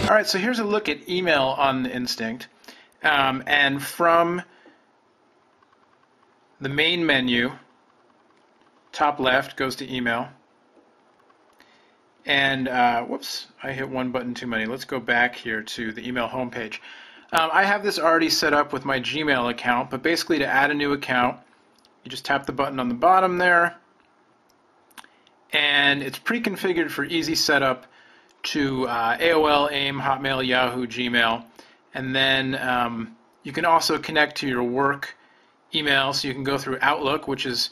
All right, so here's a look at email on the Instinct. And from the main menu, top left goes to email. And whoops, I hit one button too many. Let's go back here to the email homepage. I have this already set up with my Gmail account, but basically to add a new account, you just tap the button on the bottom there, and it's pre-configured for easy setup to AOL, AIM, Hotmail, Yahoo, Gmail, and then you can also connect to your work email, so you can go through Outlook, which is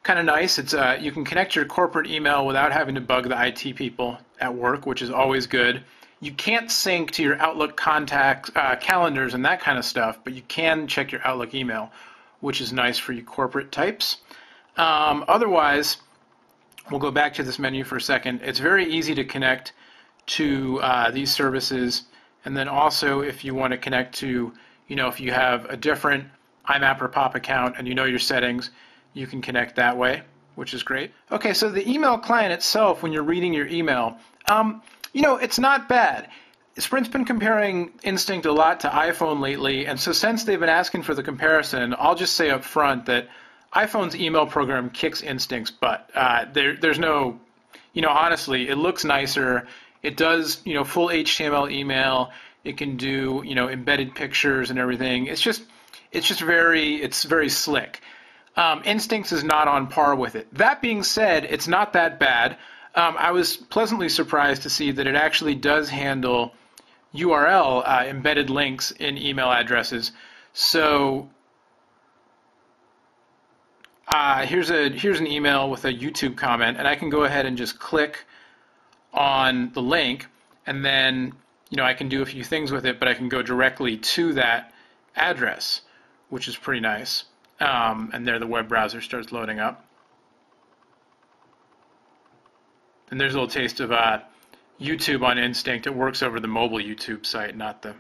kind of nice. It's you can connect your corporate email without having to bug the IT people at work, which is always good. You can't sync to your Outlook contacts, calendars, and that kind of stuff, but you can check your Outlook email, which is nice for you corporate types. Otherwise, we'll go back to this menu for a second. It's very easy to connect to these services, and then also if you want to connect to, if you have a different IMAP or POP account and you know your settings, you can connect that way, which is great. Okay, so the email client itself, when you're reading your email, it's not bad. Sprint's been comparing Instinct a lot to iPhone lately, and so since they've been asking for the comparison, I'll just say up front that iPhone's email program kicks Instinct's butt. There's no, honestly, it looks nicer. It does, full HTML email. It can do, embedded pictures and everything. It's very slick. Instincts is not on par with it. That being said, it's not that bad. I was pleasantly surprised to see that it actually does handle URL embedded links in email addresses. So here's an email with a YouTube comment, and I can go ahead and just click on the link, and then I can do a few things with it, but I can go directly to that address, which is pretty nice. And there the web browser starts loading up. And there's a little taste of YouTube on Instinct. It works over the mobile YouTube site, not the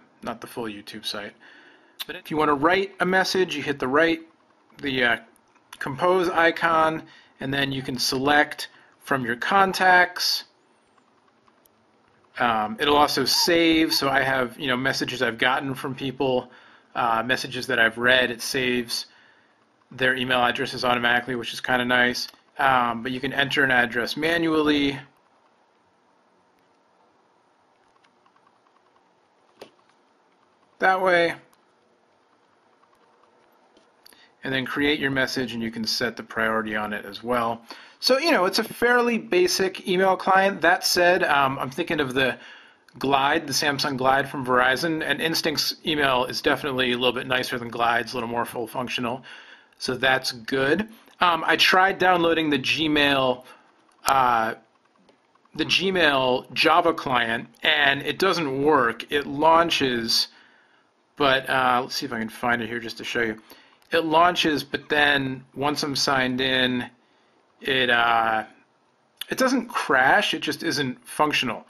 full YouTube site. But if you want to write a message, you hit the compose icon, and then you can select from your contacts. It'll also save, so I have messages I've gotten from people, messages that I've read. It saves their email addresses automatically, which is kind of nice. But you can enter an address manually. That way. And then create your message, and you can set the priority on it as well. So, it's a fairly basic email client. That said, I'm thinking of the Glide, the Samsung Glide from Verizon, and Instinct's email is definitely a little bit nicer than Glide's, a little more full functional. So that's good. I tried downloading the Gmail Java client, and it doesn't work. It launches, but let's see if I can find it here just to show you. It launches, but then once I'm signed in, it doesn't crash. It just isn't functional.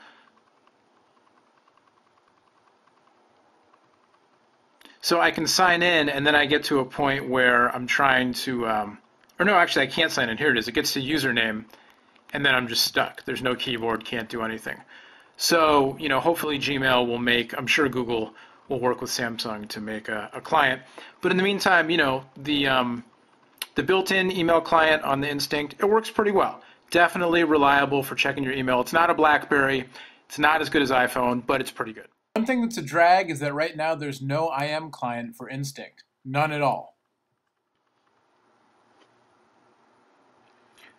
So I can sign in, and then I get to a point where I'm trying to, or no, actually I can't sign in. Here it is. It gets to username, and then I'm just stuck. There's no keyboard, can't do anything. So, hopefully Gmail will make, I'm sure Google will work with Samsung to make a client. But in the meantime, the built-in email client on the Instinct, it works pretty well. Definitely reliable for checking your email. It's not a BlackBerry. It's not as good as iPhone, but it's pretty good. One thing that's a drag is that right now there's no IM client for Instinct. None at all.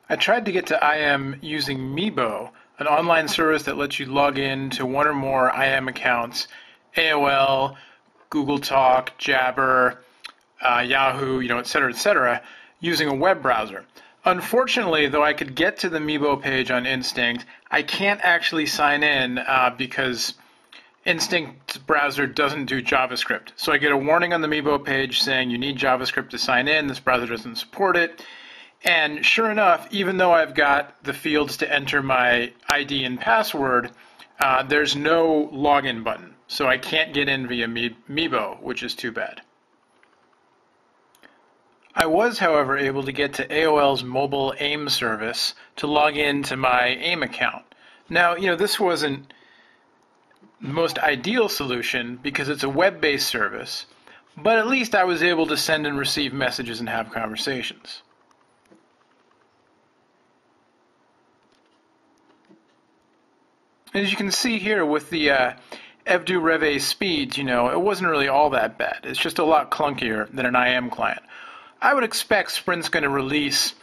I tried to get to IM using Meebo, an online service that lets you log in to one or more IM accounts, AOL, Google Talk, Jabber, Yahoo, et cetera, using a web browser. Unfortunately, though I could get to the Meebo page on Instinct, I can't actually sign in because Instinct's browser doesn't do JavaScript. So I get a warning on the Meebo page saying you need JavaScript to sign in. This browser doesn't support it. And sure enough, even though I've got the fields to enter my ID and password, there's no login button. So I can't get in via Meebo, which is too bad. I was, however, able to get to AOL's mobile AIM service to log into my AIM account. Now, this wasn't the most ideal solution because it's a web-based service, but at least I was able to send and receive messages and have conversations. As you can see here with the Evdu Reve speeds, it wasn't really all that bad. It's just a lot clunkier than an IM client. I would expect Sprint's going to release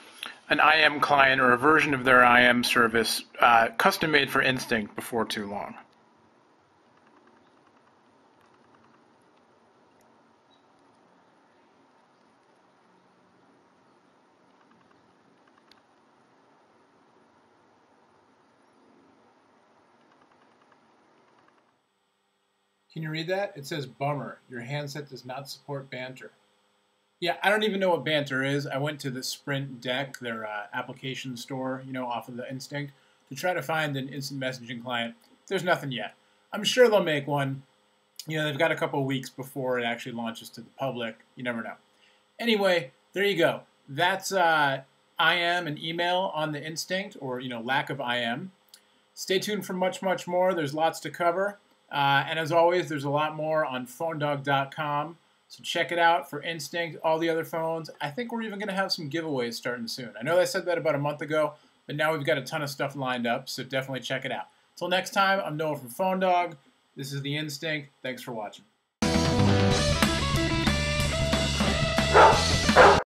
an IM client or a version of their IM service custom made for Instinct before too long. Can you read that? It says, "Bummer, your handset does not support Banter." Yeah, I don't even know what Banter is. I went to the Sprint deck, their application store, off of the Instinct, to try to find an instant messaging client. There's nothing yet. I'm sure they'll make one. They've got a couple of weeks before it actually launches to the public. You never know. Anyway, there you go. That's IM and email on the Instinct, or, lack of IM. Stay tuned for much, much more. There's lots to cover. And as always, there's a lot more on phonedog.com. So check it out for Instinct, all the other phones. I think we're even going to have some giveaways starting soon. I know I said that about a month ago, but now we've got a ton of stuff lined up, so definitely check it out. Until next time, I'm Noah from PhoneDog. This is the Instinct. Thanks for watching.